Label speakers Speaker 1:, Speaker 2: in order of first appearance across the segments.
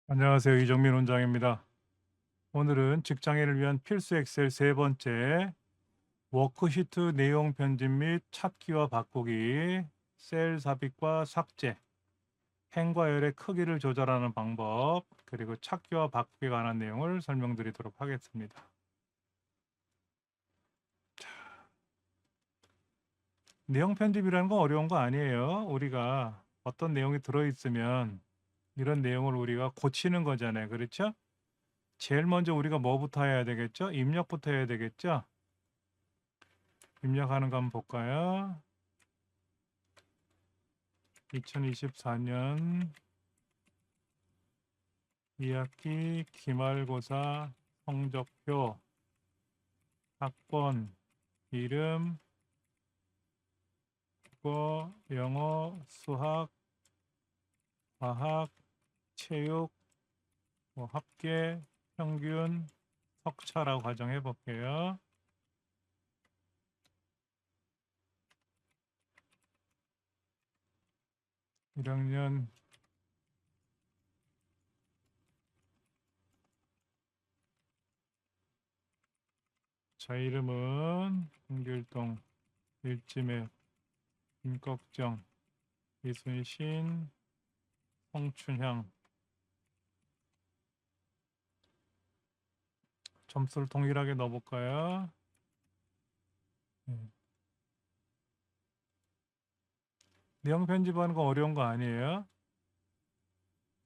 Speaker 1: 안녕하세요. 이정민 원장입니다. 오늘은 직장인을 위한 필수 엑셀 세 번째, 워크시트 내용 편집 및 찾기와 바꾸기, 셀 삽입과 삭제, 행과 열의 크기를 조절하는 방법, 그리고 찾기와 바꾸기에 관한 내용을 설명드리도록 하겠습니다. 내용 편집이라는 건 어려운 거 아니에요. 우리가 어떤 내용이 들어있으면 이런 내용을 우리가 고치는 거잖아요. 그렇죠? 제일 먼저 우리가 뭐부터 해야 되겠죠? 입력부터 해야 되겠죠? 입력하는 거 한번 볼까요? 2024년 2학기 기말고사 성적표, 학번, 이름, 국어, 영어, 수학, 과학, 체육, 합계, 평균, 석차라고 가정해 볼게요. 일 학년 자, 이름은 홍길동, 일지맵, 김꺽정, 이순신, 성춘향. 점수를 동일하게 넣어볼까요? 내용 편집하는 거 어려운 거 아니에요?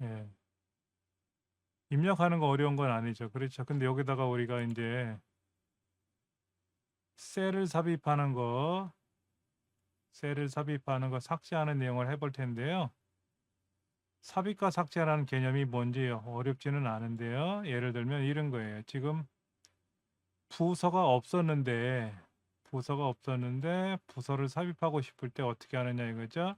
Speaker 1: 예. 입력하는 거 어려운 건 아니죠. 그렇죠. 근데 여기다가 우리가 이제 셀을 삽입하는 거, 삭제하는 내용을 해볼 텐데요. 삽입과 삭제라는 개념이 뭔지 어렵지는 않은데요. 예를 들면 이런 거예요. 지금 부서가 없었는데, 부서를 삽입하고 싶을 때 어떻게 하느냐 이거죠.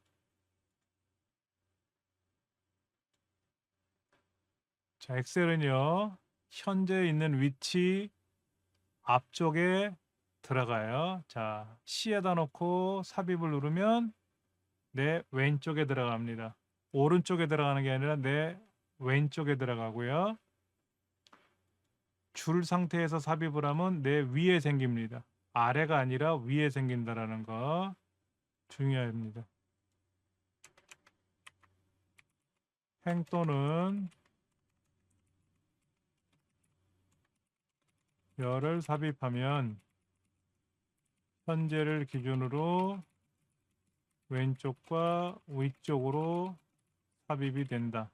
Speaker 1: 자, 엑셀은요, 현재 있는 위치 앞쪽에 들어가요. 자, C에다 놓고 삽입을 누르면 내 왼쪽에 들어갑니다. 오른쪽에 들어가는 게 아니라 내 왼쪽에 들어가고요. 줄 상태에서 삽입을 하면 내 위에 생깁니다. 아래가 아니라 위에 생긴다라는 거 중요합니다. 행 또는 열을 삽입하면 현재를 기준으로 왼쪽과 위쪽으로 삽입이 된다.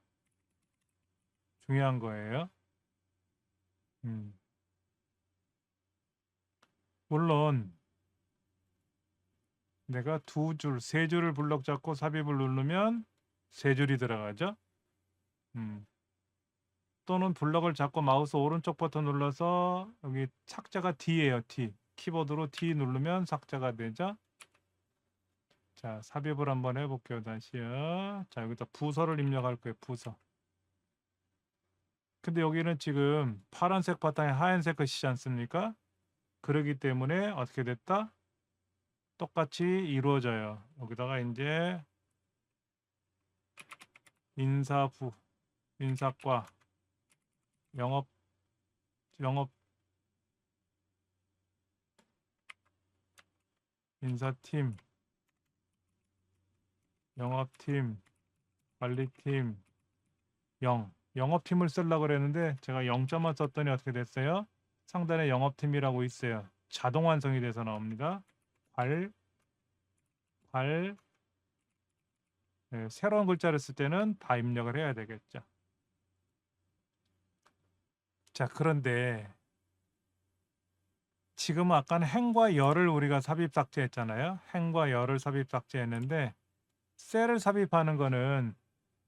Speaker 1: 중요한 거예요. 물론 내가 두 줄, 세 줄을 블럭 잡고 삽입을 누르면 세 줄이 들어가죠. 또는 블럭을 잡고 마우스 오른쪽 버튼 눌러서 여기 삭제가 D예요. D. 키보드로 D 누르면 삭제가 되죠. 자, 삽입을 한번 해볼게요. 다시요. 자, 여기다 부서를 입력할 거예요. 부서. 근데 여기는 지금 파란색 바탕에 하얀색 것이지 않습니까? 그러기 때문에 어떻게 됐다? 똑같이 이루어져요. 여기다가 이제 인사부, 인사과, 영업, 영업, 인사팀, 영업팀, 관리팀, 영업팀을 쓰려고 그랬는데 제가 0점만 썼더니 어떻게 됐어요? 상단에 영업팀이라고 있어요. 자동 완성이 돼서 나옵니다. 괄, 괄, 네, 새로운 글자를 쓸 때는 다 입력을 해야 되겠죠. 자, 그런데 지금 아까는 행과 열을 우리가 삽입 삭제했잖아요. 행과 열을 삽입 삭제했는데 셀을 삽입하는 거는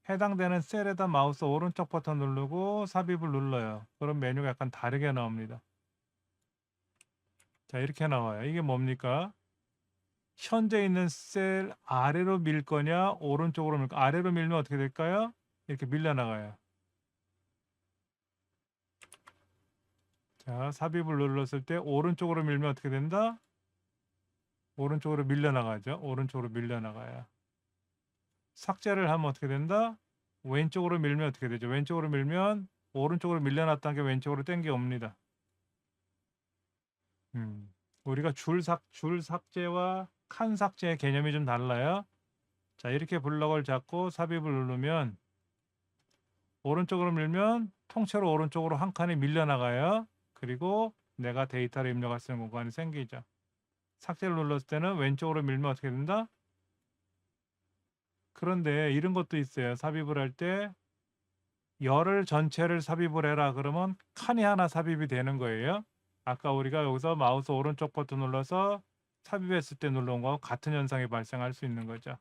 Speaker 1: 해당되는 셀에다 마우스 오른쪽 버튼 누르고 삽입을 눌러요. 그럼 메뉴가 약간 다르게 나옵니다. 자, 이렇게 나와요. 이게 뭡니까? 현재 있는 셀 아래로 밀 거냐, 오른쪽으로 밀 거냐. 아래로 밀면 어떻게 될까요? 이렇게 밀려나가요. 자, 삽입을 눌렀을 때 오른쪽으로 밀면 어떻게 된다? 오른쪽으로 밀려나가죠. 오른쪽으로 밀려나가요. 삭제를 하면 어떻게 된다? 왼쪽으로 밀면 어떻게 되죠? 왼쪽으로 밀면 오른쪽으로 밀려났다는 게 왼쪽으로 땡겨 옵니다. 우리가 줄 삭제와 칸 삭제의 개념이 좀 달라요. 자, 이렇게 블럭을 잡고 삽입을 누르면 오른쪽으로 밀면 통째로 오른쪽으로 한 칸이 밀려나가요. 그리고 내가 데이터를 입력할 수 있는 공간이 생기죠. 삭제를 눌렀을 때는 왼쪽으로 밀면 어떻게 된다? 그런데 이런 것도 있어요. 삽입을 할 때 열을 전체를 삽입을 해라 그러면 칸이 하나 삽입이 되는 거예요. 아까 우리가 여기서 마우스 오른쪽 버튼 눌러서 삽입했을 때 눌러온 거와 같은 현상이 발생할 수 있는 거죠.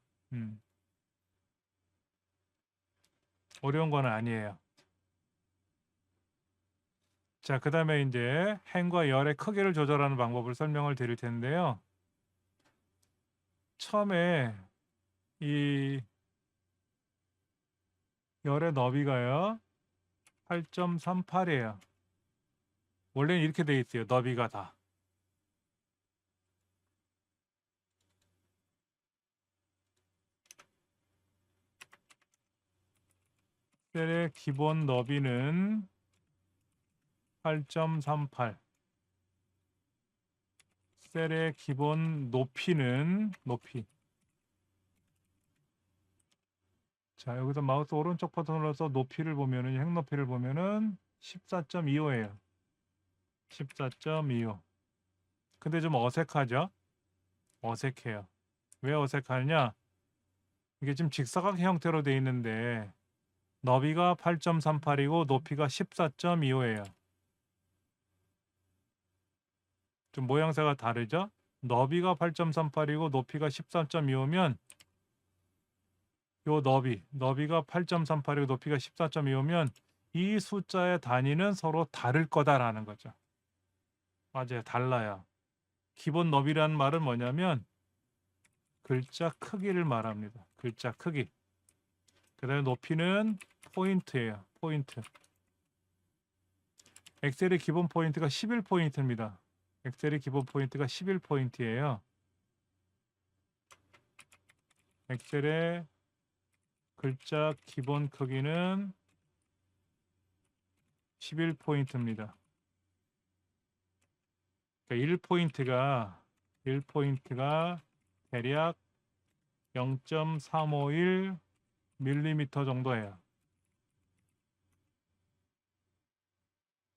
Speaker 1: 어려운 건 아니에요. 자, 그 다음에 이제 행과 열의 크기를 조절하는 방법을 설명을 드릴 텐데요. 처음에 이 열의 너비가요 8.38이에요. 원래는 이렇게 돼 있어요. 너비가 다. 셀의 기본 너비는 8.38. 셀의 기본 높이는 높이. 자, 여기서 마우스 오른쪽 버튼 눌러서 높이를 보면은 행높이를 보면은 14.25예요. 14.25. 근데 좀 어색하죠? 어색해요. 왜 어색하냐? 이게 지금 직사각 형태로 돼 있는데 너비가 8.38이고 높이가 14.25예요. 좀 모양새가 다르죠? 너비가 8.38이고 높이가 14.25면 요 너비가 8.38이고 높이가 14.25면 이 숫자의 단위는 서로 다를 거다라는 거죠. 맞아요. 달라요. 기본 너비라는 말은 뭐냐면 글자 크기를 말합니다. 글자 크기. 그 다음에 높이는 포인트예요. 포인트. 엑셀의 기본 포인트가 11포인트입니다. 엑셀의 기본 포인트가 11포인트예요. 엑셀의 글자 기본 크기는 11포인트입니다. 그러니까 1포인트가 대략 0.351mm 정도예요.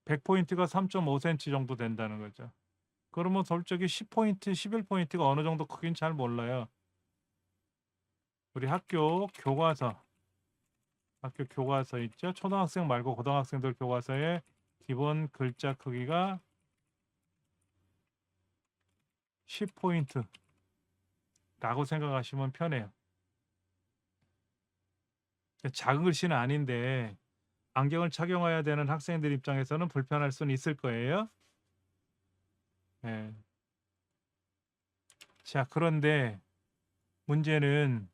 Speaker 1: 100포인트가 3.5cm 정도 된다는 거죠. 그러면 솔직히 10포인트, 11포인트가 어느 정도 크긴 잘 몰라요. 우리 학교 교과서 있죠? 초등학생 말고 고등학생들 교과서의 기본 글자 크기가 10포인트라고 생각하시면 편해요. 작은 글씨는 아닌데 안경을 착용해야 되는 학생들 입장에서는 불편할 수는 있을 거예요. 네. 자, 그런데 문제는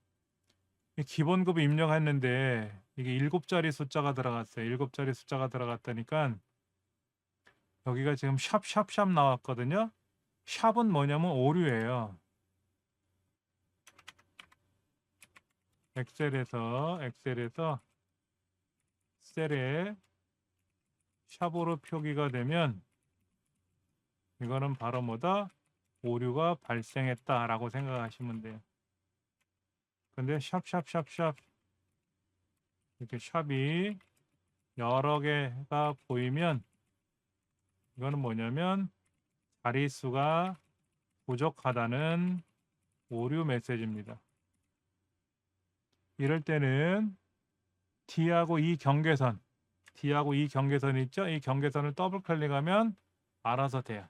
Speaker 1: 기본급 입력했는데 이게 7자리 숫자가 들어갔어요. 7자리 숫자가 들어갔다니까 여기가 지금 샵 나왔거든요. 샵은 뭐냐면 오류예요. 엑셀에서 셀에 샵으로 표기가 되면 이거는 바로 뭐다? 오류가 발생했다라고 생각하시면 돼요. 근데 샵 이렇게 샵이 여러 개가 보이면 이거는 뭐냐면 자릿수가 부족하다는 오류 메시지입니다. 이럴 때는 D하고 이 경계선 있죠? 이 경계선을 더블 클릭하면 알아서 돼요.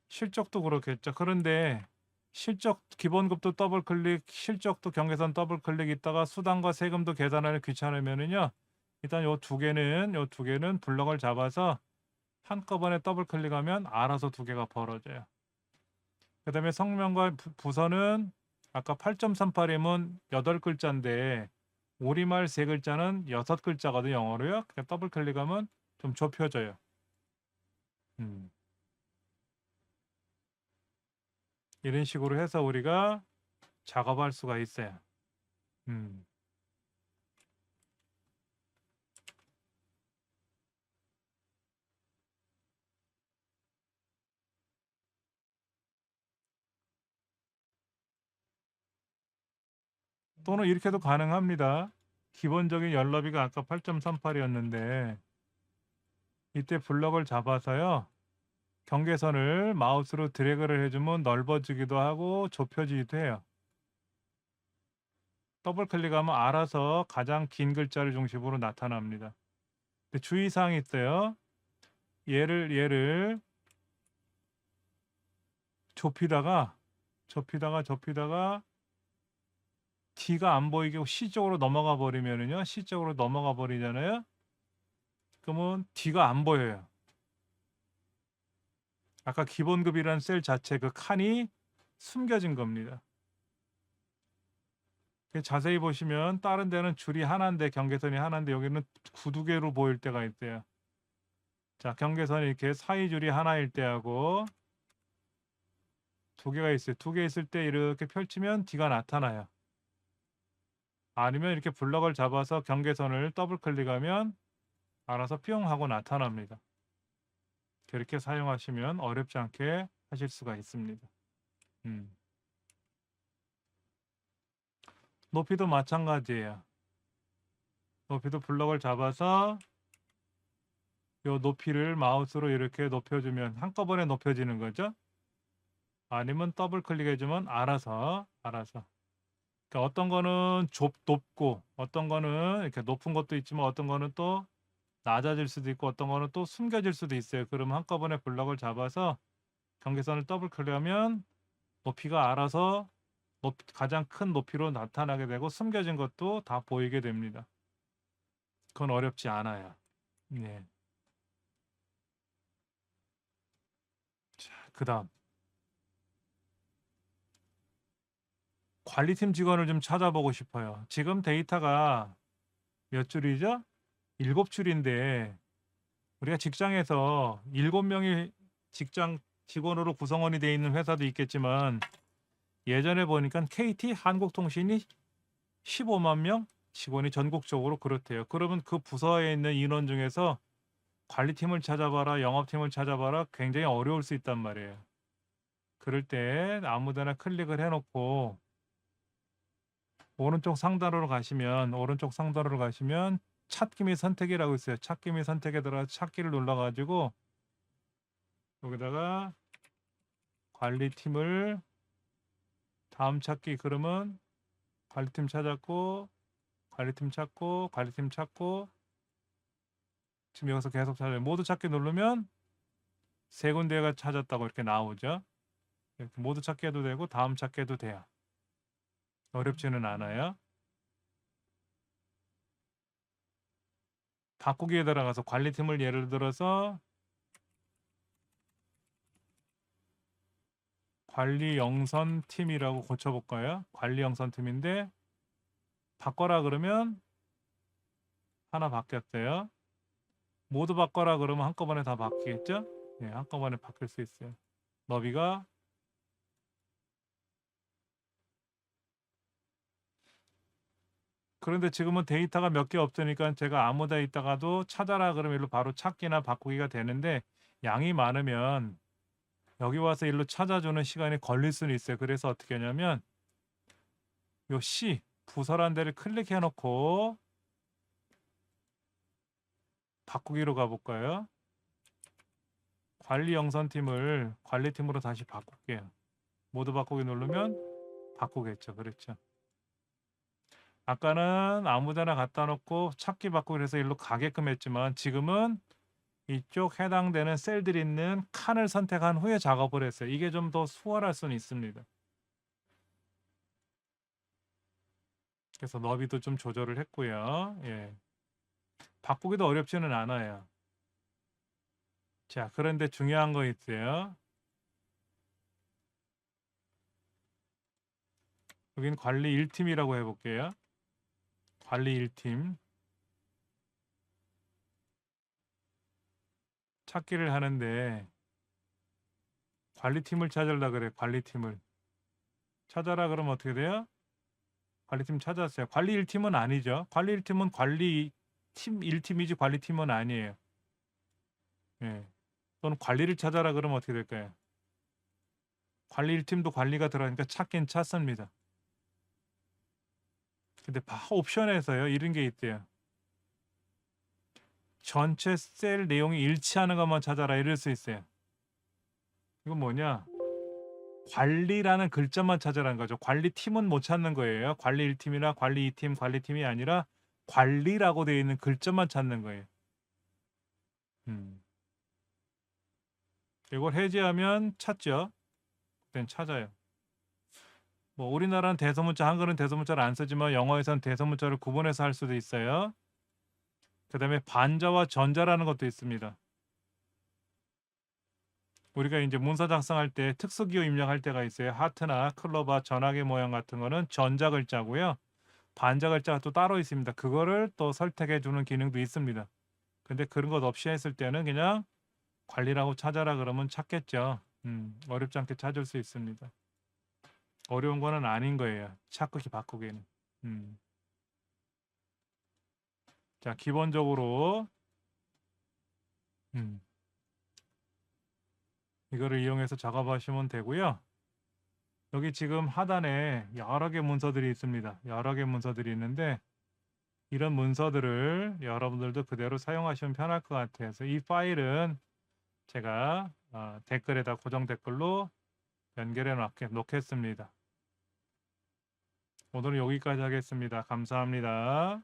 Speaker 1: 실적도 그렇겠죠. 그런데 실적 기본급도 더블 클릭, 실적도 경계선 더블 클릭 있다가 수당과 세금도 계산하는 귀찮으면은요. 일단 요 두 개는 블럭을 잡아서 한꺼번에 더블 클릭하면 알아서 두 개가 벌어져요. 그다음에 성명과 부서는 아까 8.38이면 8글자인데 우리말 3글자는 6글자거든요. 영어로요. 그러니까 더블 클릭하면 좀 좁혀져요. 이런 식으로 해서 우리가 작업할 수가 있어요. 음. 또는 이렇게도 가능합니다. 기본적인 열너비가 아까 8.38이었는데 이때 블럭을 잡아서요. 경계선을 마우스로 드래그를 해주면 넓어지기도 하고 좁혀지기도 해요. 더블 클릭하면 알아서 가장 긴 글자를 중심으로 나타납니다. 근데 주의사항이 있어요. 얘를 좁히다가 D가 안 보이게 C 쪽으로 넘어가 버리면은요. C 쪽으로 넘어가 버리잖아요. 그러면 D가 안 보여요. 아까 기본급이라는 셀 자체 그 칸이 숨겨진 겁니다. 자세히 보시면 다른 데는 줄이 하나인데 경계선이 하나인데 여기는 구두 개로 보일 때가 있대요. 자, 경계선이 이렇게 사이줄이 하나일 때하고 두 개가 있어요. 두 개 있을 때 이렇게 펼치면 D가 나타나요. 아니면 이렇게 블럭을 잡아서 경계선을 더블 클릭하면 알아서 뿅 하고 나타납니다. 그렇게 사용하시면 어렵지 않게 하실 수가 있습니다. 높이도 마찬가지예요. 높이도 블럭을 잡아서 요 높이를 마우스로 이렇게 높여주면 한꺼번에 높여지는 거죠. 아니면 더블 클릭해주면 알아서. 그러니까 어떤 거는 높고 어떤 거는 이렇게 높은 것도 있지만 어떤 거는 또 낮아질 수도 있고 어떤 거는 또 숨겨질 수도 있어요. 그러면 한꺼번에 블럭을 잡아서 경계선을 더블 클릭하면 높이가 알아서 가장 큰 높이로 나타나게 되고 숨겨진 것도 다 보이게 됩니다. 그건 어렵지 않아요. 네. 자, 그다음 관리팀 직원을 좀 찾아보고 싶어요. 지금 데이터가 몇 줄이죠? 7줄인데 우리가 직장에서 7명이 직장 직원으로 구성원이 되어 있는 회사도 있겠지만 예전에 보니까 KT 한국통신이 15만 명 직원이 전국적으로 그렇대요. 그러면 그 부서에 있는 인원 중에서 관리팀을 찾아봐라, 영업팀을 찾아봐라 굉장히 어려울 수 있단 말이에요. 그럴 때 아무데나 클릭을 해놓고 오른쪽 상단으로 가시면 찾기 및 선택이라고 있어요. 찾기 및 선택에 들어가 찾기를 눌러가지고 여기다가 관리팀을 다음 찾기 그러면 관리팀 찾았고 관리팀 찾고 지금 여기서 계속 찾아요. 모두 찾기 누르면 세 군데가 찾았다고 이렇게 나오죠. 이렇게 모두 찾기 해도 되고 다음 찾기 해도 돼요. 어렵지는 않아요. 바꾸기에 들어가서 관리팀을 예를 들어서 관리 영선 팀이라고 고쳐볼까요? 관리 영선 팀인데 바꿔라 그러면 하나 바뀌었대요. 모두 바꿔라 그러면 한꺼번에 다 바뀌겠죠? 네, 한꺼번에 바뀔 수 있어요. 너비가 그런데 지금은 데이터가 몇 개 없으니까 제가 아무 데 있다가도 찾아라 그러면 일로 바로 찾기나 바꾸기가 되는데 양이 많으면 여기 와서 일로 찾아주는 시간이 걸릴 수는 있어요. 그래서 어떻게 하냐면 요 C 부서란 데를 클릭해 놓고 바꾸기로 가볼까요? 관리 영선팀을 관리팀으로 다시 바꿀게요. 모두 바꾸기 누르면 바꾸겠죠. 그렇죠. 아까는 아무데나 갖다 놓고 찾기 바꾸기 해서 일로 가게끔 했지만 지금은 이쪽 해당되는 셀들이 있는 칸을 선택한 후에 작업을 했어요. 이게 좀 더 수월할 수는 있습니다. 그래서 너비도 좀 조절을 했고요. 예. 바꾸기도 어렵지는 않아요. 자, 그런데 중요한 거 있어요. 여기는 관리 1팀이라고 해볼게요. 관리 1팀. 찾기를 하는데 관리팀을 찾으려 그래. 관리팀을. 찾아라 그러면 어떻게 돼요? 관리팀 찾았어요. 관리 1팀은 아니죠. 관리 1팀은 관리 팀 1팀이지 관리팀은 아니에요. 예. 또는 관리를 찾아라 그러면 어떻게 될까요? 관리 1팀도 관리가 들어가니까 찾긴 찾습니다. 근데 옵션에서요. 이런 게 있대요. 전체 셀 내용이 일치하는 것만 찾아라 이럴 수 있어요. 이건 뭐냐? 관리라는 글자만 찾아라는 거죠. 관리팀은 못 찾는 거예요. 관리 1팀이나 관리 2팀, 관리팀이 아니라 관리라고 되어 있는 글자만 찾는 거예요. 이걸 해제하면 찾죠. 그땐 찾아요. 뭐 우리나라는 대소문자, 한글은 대소문자를 안 쓰지만 영어에서는 대소문자를 구분해서 할 수도 있어요. 그 다음에 반자와 전자라는 것도 있습니다. 우리가 이제 문서 작성할 때 특수기호 입력할 때가 있어요. 하트나 클로바, 전화기 모양 같은 거는 전자 글자고요. 반자 글자가 또 따로 있습니다. 그거를 또 선택해 주는 기능도 있습니다. 근데 그런 것 없이 했을 때는 그냥 관리라고 찾아라 그러면 찾겠죠. 어렵지 않게 찾을 수 있습니다. 어려운 거는 아닌 거예요. 찾기 바꾸기는. 자, 기본적으로 이거를 이용해서 작업하시면 되고요. 여기 지금 하단에 여러 개 문서들이 있습니다. 여러 개 문서들이 있는데 이런 문서들을 여러분들도 그대로 사용하시면 편할 것 같아요. 그래서 이 파일은 제가 댓글에다 고정 댓글로 연결해 놓겠습니다. 오늘은 여기까지 하겠습니다. 감사합니다.